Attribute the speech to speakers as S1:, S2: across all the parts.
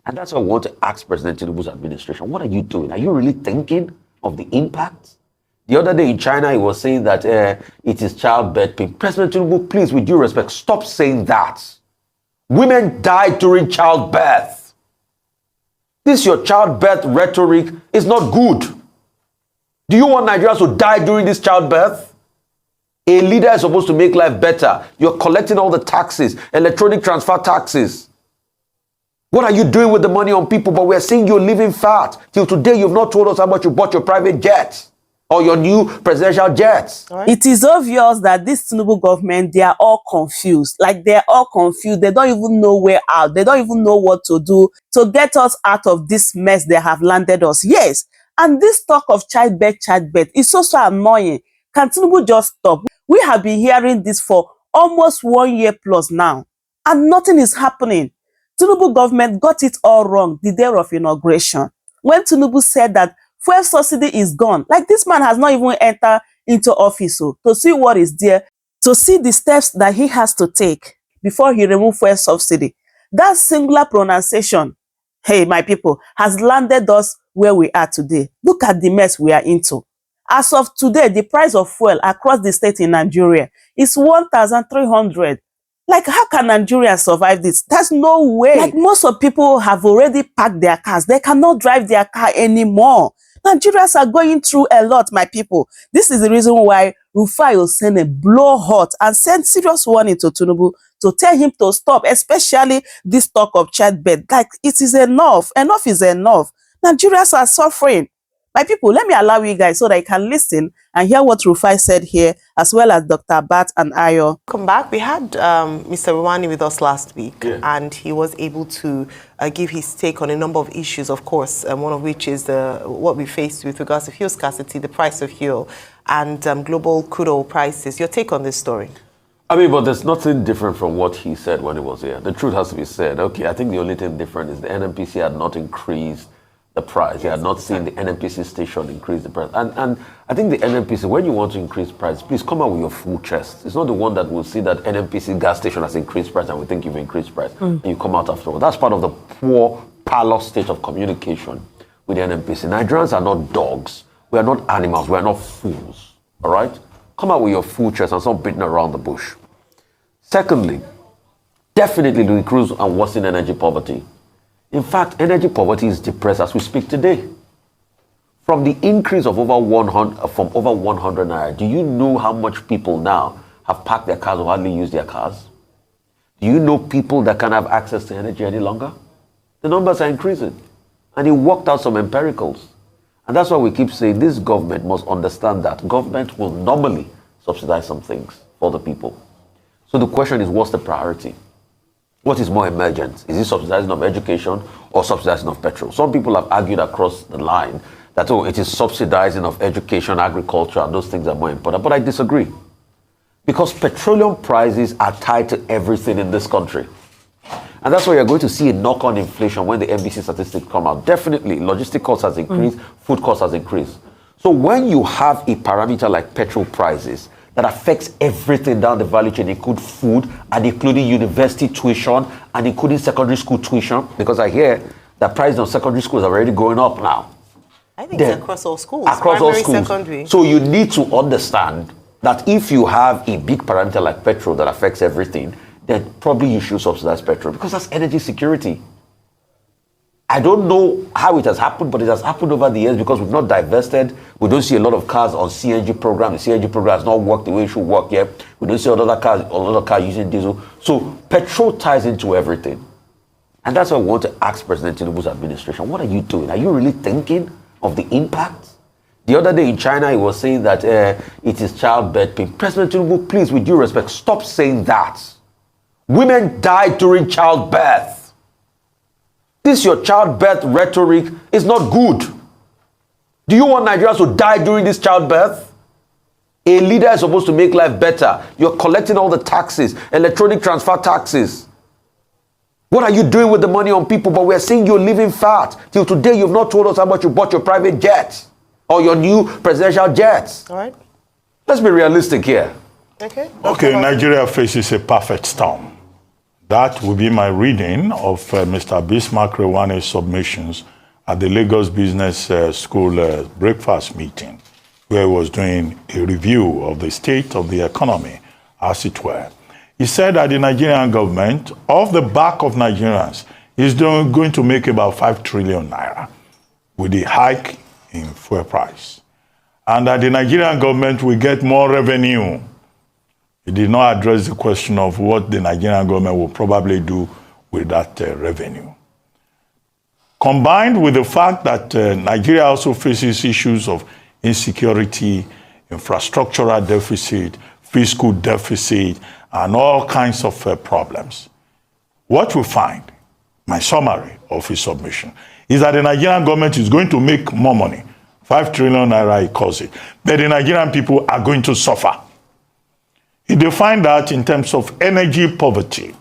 S1: And that's why I want to ask President Tinubu's administration, what are you doing? Are you really thinking of the impact? The other day in China, he was saying that it is childbirth pain. President Tinubu, please, with due respect, stop saying that. Women die during childbirth. This your childbirth rhetoric is not good. Do you want Nigerians to die during this childbirth? A leader is supposed to make life better. You're collecting all the taxes, electronic transfer taxes. What are you doing with the money on people? But we're seeing you're living fat. Till today, you've not told us how much you bought your private jets or your new presidential jets.
S2: Right. It is obvious that this Tinubu government, they are all confused. Like, they're all confused. They don't even know where out. They don't even know what to do to get us out of this mess they have landed us. Yes. And this talk of childbirth is so annoying. Can Tinubu just stop? We have been hearing this for almost 1 year plus now, and nothing is happening. Tinubu government got it all wrong the day of inauguration. When Tinubu said that fuel subsidy is gone, like, this man has not even entered into office to see what is there, to see the steps that he has to take before he removes fuel subsidy. That singular pronunciation, hey, my people, has landed us where we are today. Look at the mess we are into. As of today, the price of fuel across the state in Nigeria is 1,300. Like, how can Nigerians survive this? There's no way. Like, most of people have already packed their cars. They cannot drive their car anymore. Nigerians are going through a lot, my people. This is the reason why Rufai Oseni blow hot and send serious warning to Tinubu to tell him to stop, especially this talk of childbirth. Like, it is enough. Enough is enough. Nigerians are suffering. My people, let me allow you guys so that you can listen and hear what Rufai said here, as well as Dr. Bat and Ayo.
S3: Come back. We had Mr. Rwani with us last week, and he was able to give his take on a number of issues, of course, one of which is what we face with regards to fuel scarcity, the price of fuel, and global crude oil prices. Your take on this story?
S1: I mean, but there's nothing different from what he said when he was here. The truth has to be said. Okay, I think the only thing different is the NNPC had not increased the price. Yes, you had not seen the NNPC station increase the price. And I think the NNPC, when you want to increase price, please come out with your full chest. It's not the one that will see that NNPC gas station has increased price and we think you've increased price. And you come out afterwards. That's part of the poor parlor state of communication with the NNPC. Nigerians are not dogs. We are not animals. We are not fools. All right? Come out with your full chest and stop beating around the bush. Secondly, definitely to increase and worsen energy poverty. In fact, energy poverty is depressed as we speak today. From the increase of over 100 naira, do you know how much people now have parked their cars or hardly use their cars? Do you know people that can't have access to energy any longer? The numbers are increasing. And he worked out some empiricals. And that's why we keep saying this government must understand that government will normally subsidize some things for the people. So the question is, what's the priority? What is more emergent? Is it subsidizing of education or subsidizing of petrol? Some people have argued across the line that, oh, it is subsidizing of education, agriculture, and those things are more important. But I disagree. Because petroleum prices are tied to everything in this country. And that's why you're going to see a knock-on inflation when the MBC statistics come out. Definitely, logistic costs has increased, food costs has increased. So when you have a parameter like petrol prices, that affects everything down the value chain, including food and including university tuition and including secondary school tuition, because I hear that prices of secondary schools are already going up now.
S3: I think it's across all schools.
S1: Across
S3: primary,
S1: all schools.
S3: Secondary.
S1: So you need to understand that if you have a big parameter like petrol that affects everything, then probably you should subsidize petrol because that's energy security. I don't know how it has happened, but it has happened over the years because we've not divested. We don't see a lot of cars on CNG program. The CNG program has not worked the way it should work yet. We don't see a lot of cars using diesel. So petrol ties into everything. And that's why I want to ask President Tinubu's administration, what are you doing? Are you really thinking of the impact? The other day in China, he was saying that it is childbirth pain. President Tinubu, please, with due respect, stop saying that. Women die during childbirth. This your childbirth rhetoric is not good. Do you want Nigerians to die during this childbirth? A leader is supposed to make life better. You're collecting all the taxes, electronic transfer taxes. What are you doing with the money on people? But we're seeing you're living fat. Till today, you've not told us how much you bought your private jets or your new presidential jets.
S3: All right.
S1: Let's be realistic here.
S3: Okay.
S4: Okay, Nigeria faces a perfect storm. That will be my reading of Mr. Bismarck Rewane's submissions at the Lagos Business School breakfast meeting, where he was doing a review of the state of the economy, as it were. He said that the Nigerian government, off the back of Nigerians, is going to make about 5 trillion naira with the hike in fuel price. And that the Nigerian government will get more revenue. He did not address the question of what the Nigerian government will probably do with that revenue. Combined with the fact that Nigeria also faces issues of insecurity, infrastructural deficit, fiscal deficit, and all kinds of problems. What we find, my summary of his submission, is that the Nigerian government is going to make more money. 5 trillion naira, he calls it. But the Nigerian people are going to suffer. He defined that in terms of energy poverty.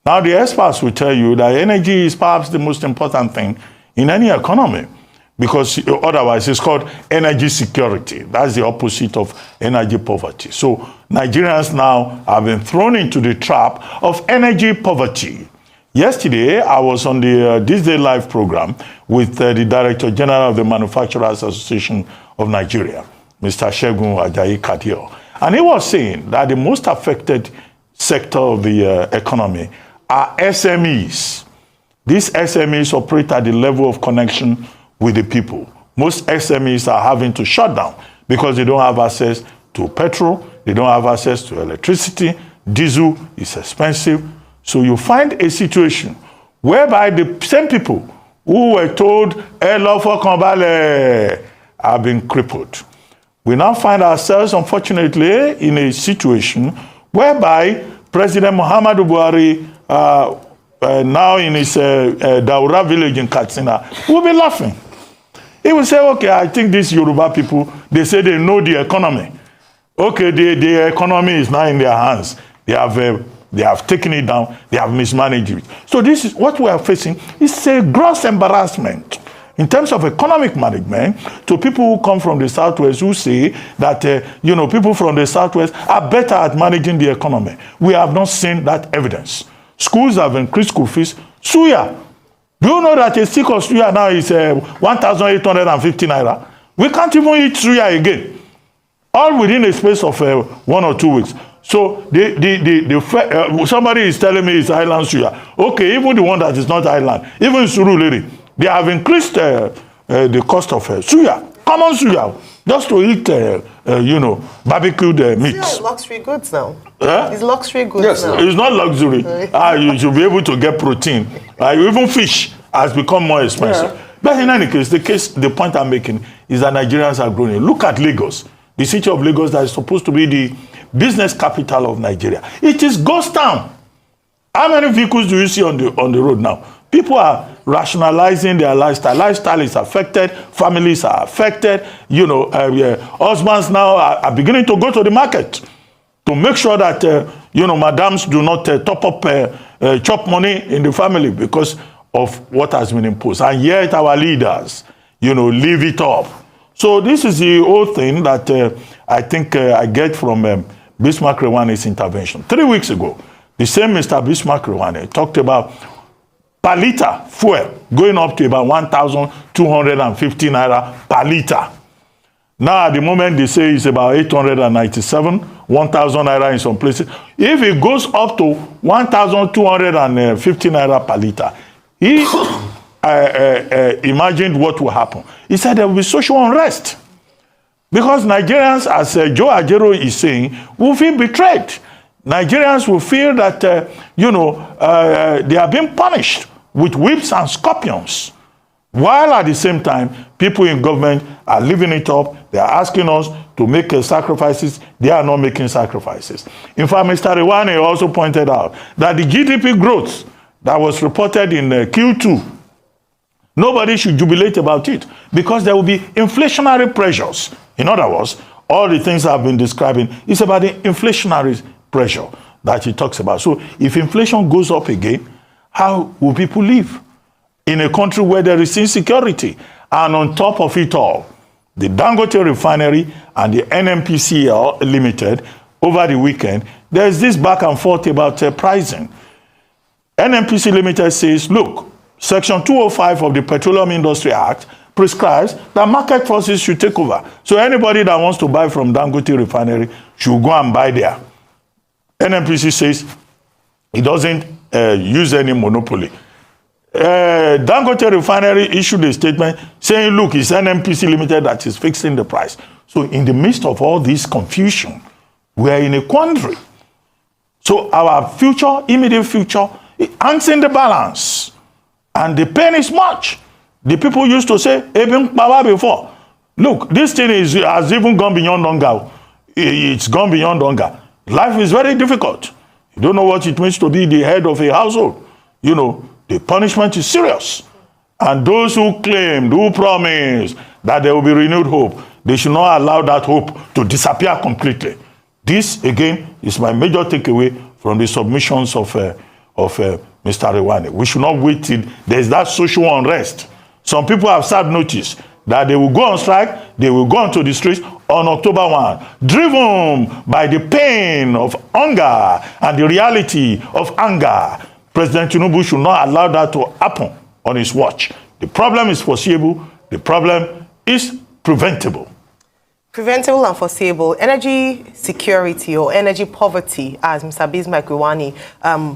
S4: Now, the experts will tell you that energy is perhaps the most important thing in any economy, because otherwise it's called energy security. That's the opposite of energy poverty. So Nigerians now have been thrown into the trap of energy poverty. Yesterday, I was on the This Day Live program with the Director General of the Manufacturers Association of Nigeria, Mr. Segun Ajayi Kadio. And he was saying that the most affected sector of the economy are SMEs. These SMEs operate at the level of connection with the people. Most SMEs are having to shut down because they don't have access to petrol, they don't have access to electricity, diesel is expensive. So you find a situation whereby the same people who were told, have been crippled. We now find ourselves, unfortunately, in a situation whereby President Muhammadu Buhari, now in his Daura village in Katsina, will be laughing. He will say, okay, I think these Yoruba people, they say they know the economy. Okay, the economy is now in their hands. They have taken it down. They have mismanaged it. So this is what we are facing. It's a gross embarrassment in terms of economic management to people who come from the Southwest who say that, people from the Southwest are better at managing the economy. We have not seen that evidence. Schools have increased school fees. Suya. Do you know that a stick of suya now is 1,850 naira? We can't even eat suya again. All within a space of 1 or 2 weeks. So somebody is telling me it's island suya. Okay, even the one that is not island, even Surulere, they have increased the cost of suya, common suya, just to eat, barbecued meat.
S3: It's luxury goods now. It's luxury goods now.
S4: It's not luxury. You should be able to get protein. Even fish has become more expensive. Yeah. But in any case, the point I'm making is that Nigerians are growing. Look at Lagos, the city of Lagos that is supposed to be the business capital of Nigeria. It is ghost town. How many vehicles do you see on the road now? People are rationalizing their lifestyle. Lifestyle is affected. Families are affected. Husbands now are beginning to go to the market to make sure that, madams do not top up chop money in the family because of what has been imposed. And yet our leaders, leave it up. So this is the whole thing that I think I get from Bismarck Rewane's intervention. 3 weeks ago, the same Mr. Bismarck Rewane talked about per liter fuel going up to about 1,250 naira per liter. Now, at the moment, they say it's about 897, 1,000 naira in some places. If it goes up to 1,250 naira per liter, he imagined what will happen. He said there will be social unrest. Because Nigerians, as Joe Ajero is saying, will feel betrayed. Nigerians will feel that, they are being punished with whips and scorpions. While at the same time, people in government are living it up. They are asking us to make sacrifices. They are not making sacrifices. In fact, Mr. Rewane also pointed out that the GDP growth that was reported in Q2, nobody should jubilate about it because there will be inflationary pressures. In other words, all the things I've been describing is about the inflationary pressure that he talks about. So if inflation goes up again, how will people live in a country where there is insecurity? And on top of it all, the Dangote refinery and the NNPCL Limited, over the weekend, there's this back and forth about pricing. NNPC Limited says, look, Section 205 of the Petroleum Industry Act prescribes that market forces should take over. So anybody that wants to buy from Dangote Refinery should go and buy there. NNPC says it doesn't use any monopoly. Dangote Refinery issued a statement saying, look, it's NNPC Limited that is fixing the price. So in the midst of all this confusion, we are in a quandary. So our future, immediate future, it hangs in the balance. And the pain is much. The people used to say, even power before. Look, this thing has even gone beyond hunger. It's gone beyond hunger. Life is very difficult. You don't know what it means to be the head of a household. You know, the punishment is serious. And those who claimed, who promised that there will be renewed hope, they should not allow that hope to disappear completely. This, again, is my major takeaway from the submissions of Mr. Rewani. We should not wait till there's that social unrest. Some people have served notice that they will go on strike, they will go onto the streets on October 1, driven by the pain of hunger and the reality of anger. President Tinubu should not allow that to happen on his watch. The problem is foreseeable. The problem is preventable.
S3: Preventable and foreseeable. Energy security or energy poverty, as Mr. Bismarck Rewani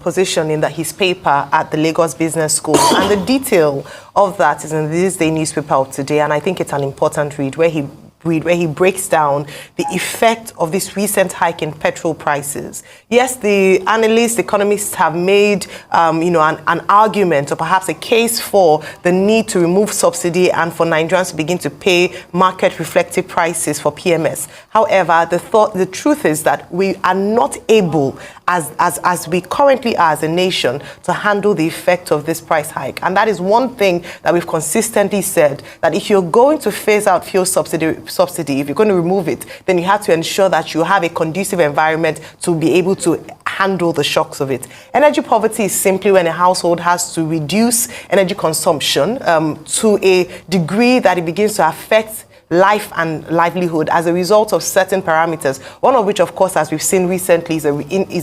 S3: positioned in his paper at the Lagos Business School. And the detail of that is in this day newspaper of today, and I think it's an important read where he breaks down the effect of this recent hike in petrol prices. Yes, the analysts, economists have made, an argument or perhaps a case for the need to remove subsidy and for Nigerians to begin to pay market-reflective prices for PMS. However, the truth is that we are not able, as we currently are as a nation, to handle the effect of this price hike. And that is one thing that we've consistently said, that if you're going to phase out fuel subsidy, if you're going to remove it, then you have to ensure that you have a conducive environment to be able to handle the shocks of it. Energy poverty is simply when a household has to reduce energy consumption to a degree that it begins to affect life and livelihood as a result of certain parameters, one of which, of course, as we've seen recently, is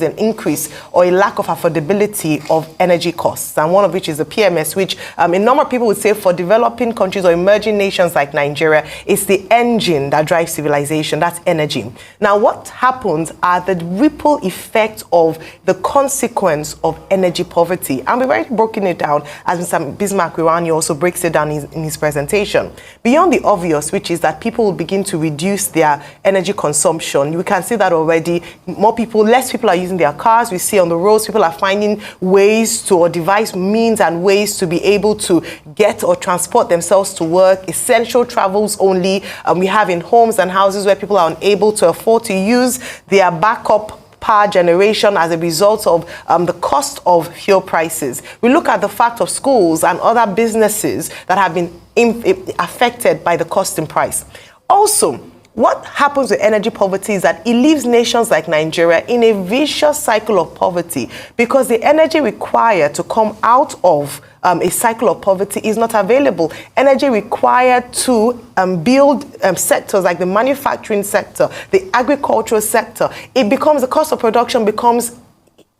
S3: an increase or a lack of affordability of energy costs, and one of which is the PMS, which a number of people would say for developing countries or emerging nations like Nigeria, is the engine that drives civilization. That's energy. Now, what happens are the ripple effect of the consequence of energy poverty, and we've already broken it down, as Mr. Bismarck Rewani also breaks it down in his presentation. Beyond the obvious, which is that people will begin to reduce their energy consumption. We can see that already. Less people are using their cars. We see on the roads, people are finding ways to, or devise means and ways to be able to get or transport themselves to work. Essential travels only. We have in homes and houses where people are unable to afford to use their backup power generation as a result of the cost of fuel prices. We look at the fact of schools and other businesses that have been affected by the cost in price. Also, what happens with energy poverty is that it leaves nations like Nigeria in a vicious cycle of poverty, because the energy required to come out of a cycle of poverty is not available. Energy required to build sectors like the manufacturing sector, the agricultural sector, the cost of production becomes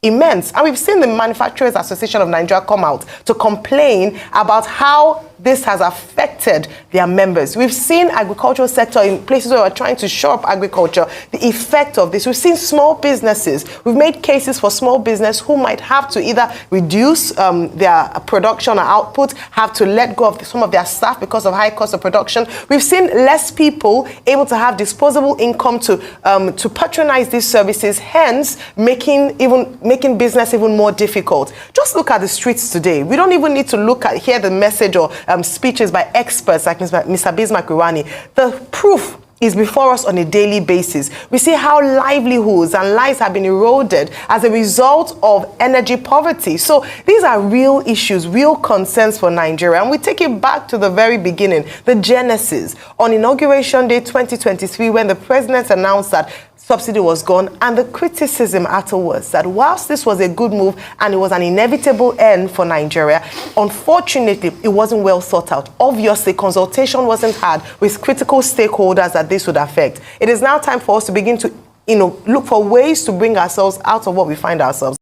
S3: immense. And we've seen the Manufacturers Association of Nigeria come out to complain about how this has affected their members. We've seen agricultural sector in places where we're trying to shore up agriculture, the effect of this. We've seen small businesses. We've made cases for small business who might have to either reduce their production or output, have to let go of some of their staff because of high cost of production. We've seen less people able to have disposable income to patronize these services, hence making business even more difficult. Just look at the streets today. We don't even need to hear the message or speeches by experts like Mr. Bismarck Rewani. The proof is before us on a daily basis. We see how livelihoods and lives have been eroded as a result of energy poverty. So these are real issues, real concerns for Nigeria. And we take it back to the very beginning, the genesis. On Inauguration Day 2023, when the president announced that subsidy was gone, and the criticism afterwards that whilst this was a good move and it was an inevitable end for Nigeria, unfortunately, it wasn't well thought out. Obviously, consultation wasn't had with critical stakeholders that this would affect. It is now time for us to begin to, look for ways to bring ourselves out of what we find ourselves.